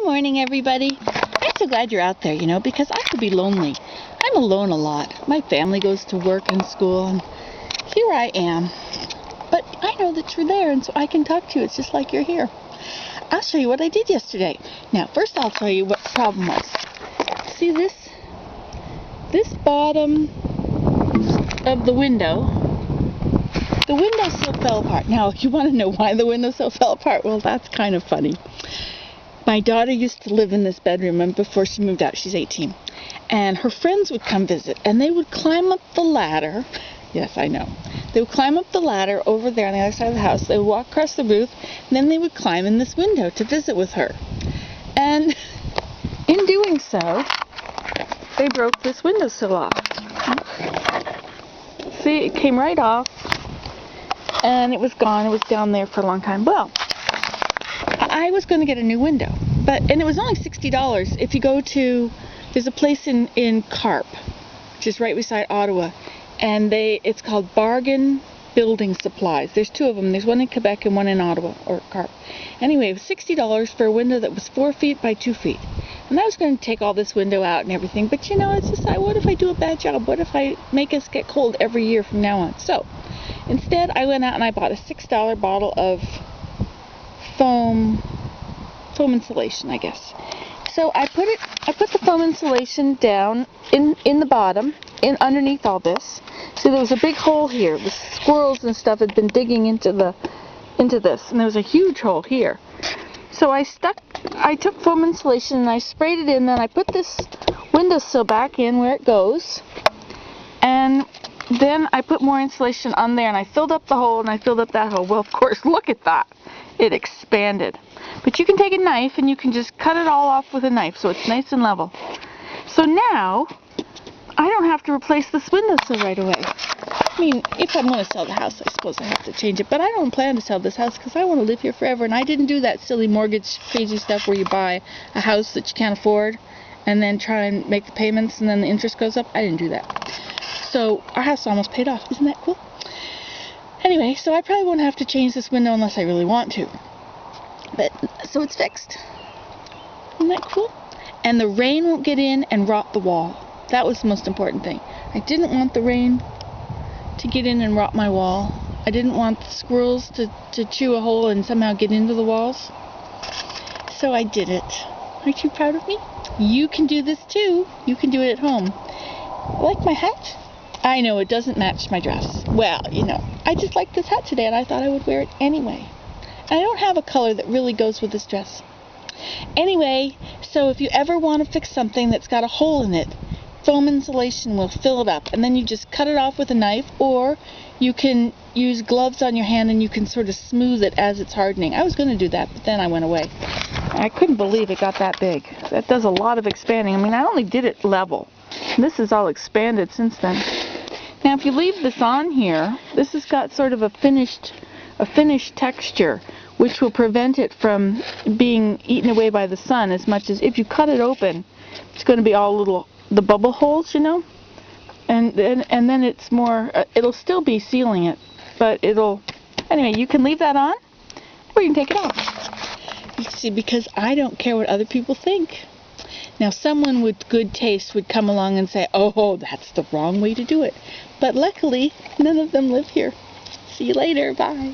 morning, everybody. I'm so glad you're out there, because I could be lonely. I'm alone a lot. My family goes to work and school, and here I am. But I know that you're there, and so I can talk to you. It's just like you're here. I'll show you what I did yesterday. Now, first I'll tell you what the problem was. See this bottom of the window? The windowsill fell apart. Now, you want to know why the windowsill fell apart? Well, that's kind of funny. My daughter used to live in this bedroom, and before she moved out, she's 18. And her friends would come visit, and they would climb up the ladder. Yes, I know. They would climb up the ladder over there on the other side of the house. They would walk across the roof, and then they would climb in this window to visit with her. And in doing so, they broke this windowsill off. See, it came right off, and it was gone. It was down there for a long time. Well, I was going to get a new window, and it was only $60 if you go to, there's a place in Carp, which is right beside Ottawa, and it's called Bargain Building Supplies. There's two of them. There's one in Quebec and one in Ottawa, or Carp. Anyway, it was $60 for a window that was 4 feet by 2 feet. And I was going to take all this window out and everything, but it's just, what if I do a bad job? What if I make us get cold every year from now on? So, instead, I went out and I bought a $6 bottle of foam insulation, I guess. So I put the foam insulation down in the bottom, underneath all this. See, there was a big hole here. The squirrels and stuff had been digging into this, and there was a huge hole here. So I took foam insulation and I sprayed it in, then I put this windowsill back in where it goes, and then I put more insulation on there, and I filled up the hole, and I filled up that hole. Well, of course, look at that. It expanded. But you can take a knife, and you can just cut it all off with a knife, so it's nice and level. So now, I don't have to replace this windowsill right away. I mean, if I'm going to sell the house, I suppose I have to change it. But I don't plan to sell this house because I want to live here forever. And I didn't do that silly mortgage crazy stuff where you buy a house that you can't afford and then try and make the payments and then the interest goes up. I didn't do that. So our house is almost paid off. Isn't that cool? Anyway, so I probably won't have to change this window unless I really want to. But so it's fixed. Isn't that cool? And the rain won't get in and rot the wall. That was the most important thing. I didn't want the rain to get in and rot my wall. I didn't want the squirrels to chew a hole and somehow get into the walls. So I did it. Aren't you proud of me? You can do this too. You can do it at home. Like my hat? I know it doesn't match my dress. Well, I just like this hat today and I thought I would wear it anyway. And I don't have a color that really goes with this dress. Anyway, so if you ever want to fix something that's got a hole in it, foam insulation will fill it up, and then you just cut it off with a knife, or you can use gloves on your hand and you can sort of smooth it as it's hardening. I was going to do that, but then I went away. I couldn't believe it got that big. That does a lot of expanding. I mean, I only did it level. This is all expanded since then. Now, if you leave this on here, this has got sort of a finished texture, which will prevent it from being eaten away by the sun as much as if you cut it open, it's going to be all the bubble holes, and then it's more, it'll still be sealing it, but anyway, you can leave that on, or you can take it off. You see, because I don't care what other people think. Now, someone with good taste would come along and say, oh, that's the wrong way to do it. But luckily, none of them live here. See you later. Bye.